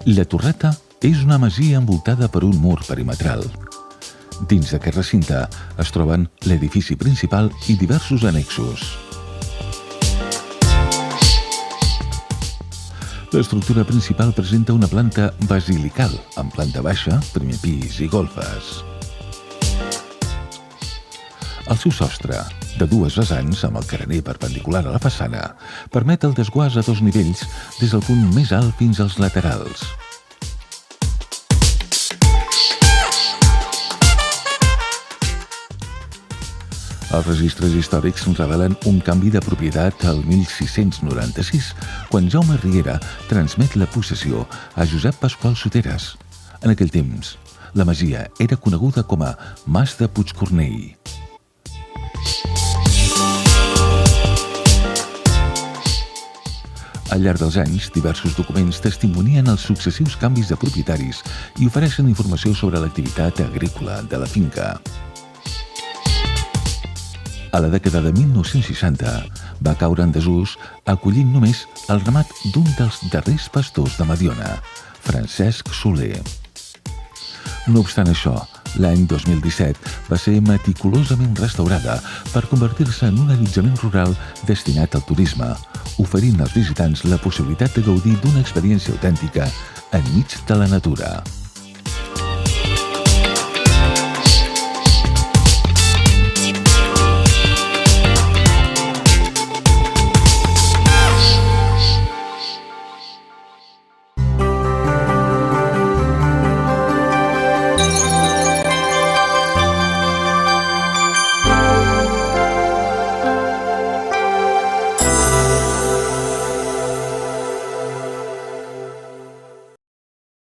La Torreta és una masia envoltada per un mur perimetral. Dins d'aquest recinte es troben l'edifici principal i diversos annexos. L'estructura principal presenta una planta basilical, amb planta baixa, primer pis i golfes. El seu sostre, de dues vessants amb el carener perpendicular a la façana, permet el desguàs a dos nivells des del punt més alt fins als laterals. Els registres històrics revelen un canvi de propietat al 1696, quan Jaume Riera transmet la possessió a Josep Pasqual Soteres. En aquell temps, la masia era coneguda com a Mas de Puigcornell. Al llarg dels anys, diversos documents testimonien els successius canvis de propietaris i ofereixen informació sobre l'activitat agrícola de la finca. A la dècada de 1960 va caure en desús acollint només el ramat d'un dels darrers pastors de Mediona, Francesc Soler. No obstant això, l'any 2017 va ser meticulosament restaurada per convertir-se en un allotjament rural destinat al turisme, oferint als visitants la possibilitat de gaudir d'una experiència autèntica enmig de la natura.